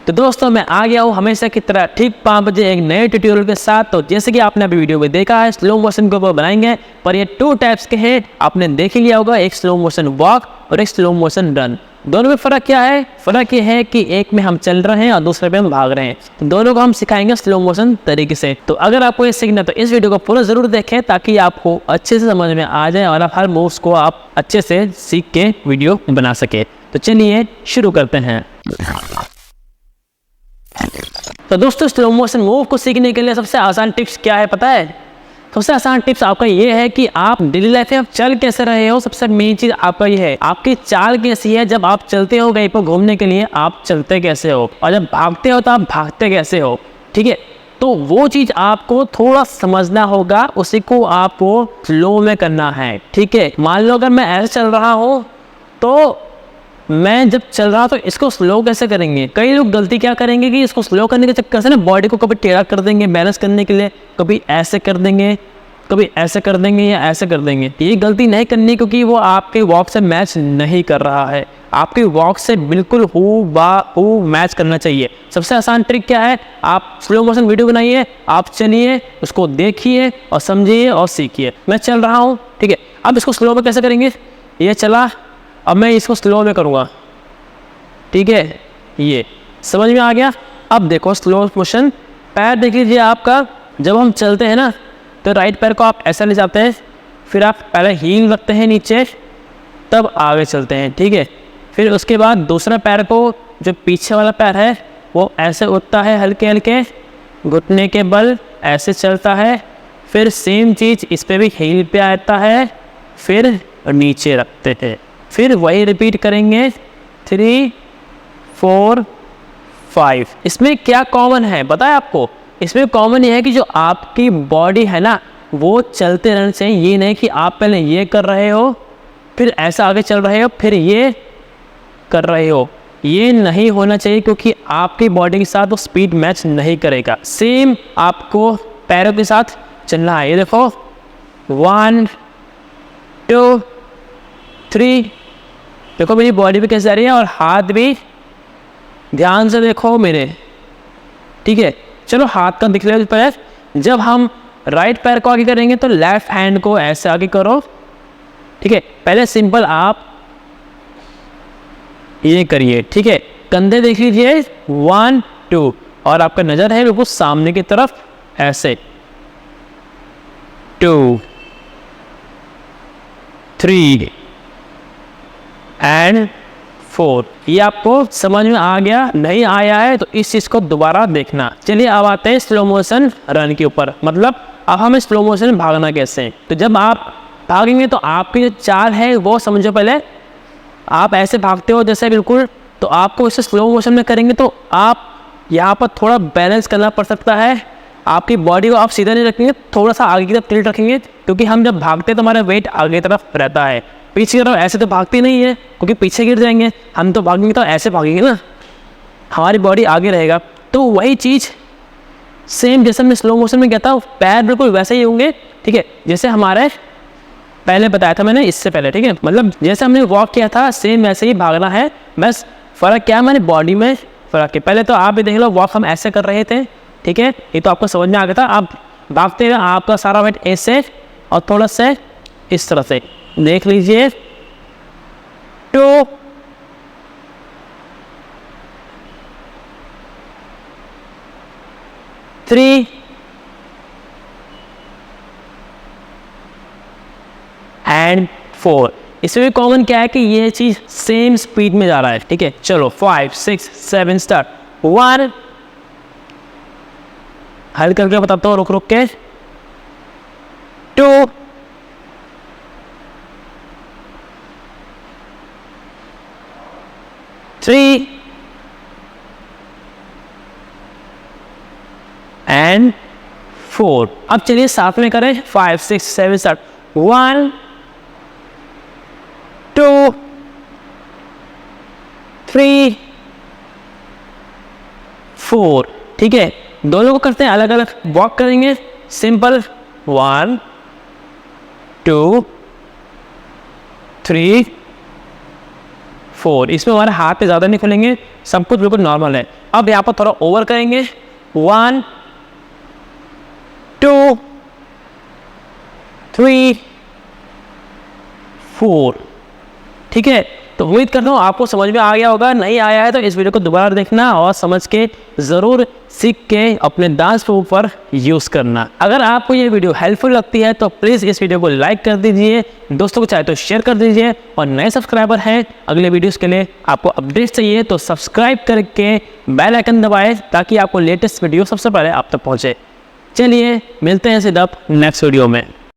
तो दोस्तों मैं आ गया हूँ हमेशा की तरह ठीक 5 बजे एक नए ट्यूटोरियल के साथ। तो जैसे कि आपने अभी वीडियो में देखा है, स्लो मोशन के ऊपर बनाएंगे, पर ये 2 टाइप्स के हैं। आपने देख ही लिया होगा, एक स्लो मोशन वॉक और एक स्लो मोशन रन। दोनों में फ़र्क क्या है? फ़र्क ये है कि एक में हम चल रहे हैं और दूसरे में हम भाग रहे हैं। तो दोनों को हम सिखाएंगे स्लो मोशन तरीके से। तो अगर आपको ये सीखना तो इस वीडियो को पूरा ज़रूर देखें, ताकि आपको अच्छे से समझ में आ जाए और आप हर मूव्स को आप अच्छे से सीख के वीडियो बना सके। तो चलिए शुरू करते हैं। तो दोस्तों स्लो मोशन मूव को सीखने के लिए सबसे आसान टिप्स क्या है पता है? सबसे आसान टिप्स आपका ये है कि आप डेली लाइफ में आप चल कैसे रहे हो। सबसे मेन चीज आपका ये है, आपकी चाल कैसी है। जब आप चलते हो कहीं पर घूमने के लिए, आप चलते कैसे हो, और जब भागते हो तो आप भागते कैसे हो। ठीक है, तो वो चीज आपको थोड़ा समझना होगा, उसी को आपको स्लो में करना है। ठीक है, मान लो अगर मैं ऐसे चल रहा हूँ, तो मैं जब चल रहा तो इसको स्लो कैसे करेंगे। कई लोग गलती क्या करेंगे कि इसको स्लो करने के चक्कर से ना बॉडी को कभी टेढ़ा कर देंगे बैलेंस करने के लिए, कभी ऐसे कर देंगे, कभी ऐसे कर देंगे या ऐसे कर देंगे। ये गलती नहीं करनी, क्योंकि वो आपके वॉक से मैच नहीं कर रहा है। आपकी वॉक से बिल्कुल हूबहू मैच करना चाहिए। सबसे आसान ट्रिक क्या है? आप स्लो मोशन वीडियो बनाइए, आप चलिए, उसको देखिए और समझिए और सीखिए। मैं चल रहा हूँ, ठीक है, अब इसको स्लो में कैसे करेंगे? ये चला, अब मैं इसको स्लो में करूँगा। ठीक है, ये समझ में आ गया। अब देखो स्लो मोशन, पैर देख लीजिए आपका। जब हम चलते हैं ना, तो राइट पैर को आप ऐसा ले जाते हैं, फिर आप पहले हील रखते हैं नीचे, तब आगे चलते हैं। ठीक है, फिर उसके बाद दूसरा पैर को, जो पीछे वाला पैर है, वो ऐसे उठता है हल्के हल्के, घुटने के बल ऐसे चलता है। फिर सेम चीज़ इस पर भी हील पे आता है, फिर नीचे रखते हैं। फिर वही रिपीट करेंगे 3 4 5। इसमें क्या कॉमन है बताए आपको? इसमें कॉमन ये है कि जो आपकी बॉडी है ना, वो चलते रहने से, ये नहीं कि आप पहले ये कर रहे हो, फिर ऐसा आगे चल रहे हो, फिर ये कर रहे हो। ये नहीं होना चाहिए, क्योंकि आपकी बॉडी के साथ वो स्पीड मैच नहीं करेगा। सेम आपको पैरों के साथ चलना है। ये देखो 1 2 3, देखो मेरी बॉडी भी कैसे जा रही है, और हाथ भी ध्यान से देखो मेरे। ठीक है, चलो हाथ का दिख रहा है पैर। जब हम राइट पैर को आगे करेंगे तो लेफ्ट हैंड को ऐसे आगे करो। ठीक है, पहले सिंपल आप ये करिए। ठीक है, कंधे देख लीजिए 1 2, और आपका नज़र है बिल्कुल सामने की तरफ, ऐसे 2 3 एंड 4। ये आपको समझ में आ गया? नहीं आया है तो इस चीज़ को दोबारा देखना। चलिए अब आते हैं स्लो मोशन रन के ऊपर। मतलब अब हमें स्लो मोशन में भागना कैसे है। तो जब आप भागेंगे तो आपकी जो चाल है वो समझो। पहले आप ऐसे भागते हो जैसे बिल्कुल, तो आपको इसे स्लो मोशन में करेंगे तो आप यहाँ पर थोड़ा बैलेंस करना पड़ सकता है। आपकी बॉडी को आप सीधा नहीं रखेंगे, थोड़ा सा आगे की तरफ टिल्ट रखेंगे, क्योंकि हम जब भागते हैं तो हमारा वेट आगे की तरफ रहता है। पीछे की तरफ ऐसे तो भागती नहीं है, क्योंकि पीछे गिर जाएंगे। हम तो भागेंगे तो ऐसे भागेंगे ना, हमारी बॉडी आगे रहेगा। तो वही चीज़ सेम जैसे मैं स्लो मोशन में कहता हूँ, पैर बिल्कुल वैसे ही होंगे। ठीक है, जैसे हमारे पहले बताया था मैंने इससे पहले। ठीक है, मतलब जैसे हमने वॉक किया था सेम वैसे ही भागना है। बस फ़र्क क्या है, हमारी बॉडी में फ़र्क है। पहले तो आप भी देख लो, वॉक हम ऐसे कर रहे थे। ठीक है, ये तो आपको समझ में आ गया था। आप भागते हुए आपका सारा वेट ऐसे और थोड़ा सा इस तरह से देख लीजिए। 2 3 एंड 4। इसमें भी कॉमन क्या है कि ये चीज़ सेम स्पीड में जा रहा है। ठीक है, चलो 5 6 7 स्टार्ट। 1, हल करके बताता हूँ रुक रुक के। 2 3 एंड 4। अब चलिए साथ में करें 5 6 7 स्टार्ट। 1 2 3 4। ठीक है, दोनों को करते हैं अलग अलग। वॉक करेंगे सिंपल 1 2 3 4। इसमें हमारे हाथ पे ज़्यादा नहीं खुलेंगे, सब कुछ बिल्कुल नॉर्मल है। अब यहाँ पर थोड़ा ओवर करेंगे, 1 2 3 4। ठीक है, तो उम्मीद करता हूँ आपको समझ में आ गया होगा। नहीं आया है तो इस वीडियो को दोबारा देखना और समझ के ज़रूर सीख के अपने डांस के ऊपर यूज़ करना। अगर आपको ये वीडियो हेल्पफुल लगती है तो प्लीज़ इस वीडियो को लाइक कर दीजिए, दोस्तों को चाहे तो शेयर कर दीजिए, और नए सब्सक्राइबर हैं अगले वीडियोज़ के लिए आपको अपडेट चाहिए तो सब्सक्राइब करके बेल आइकन दबाएँ ताकि आपको लेटेस्ट वीडियो सबसे पहले आप तक पहुँचे। चलिए मिलते हैं सीधा नेक्स्ट वीडियो में।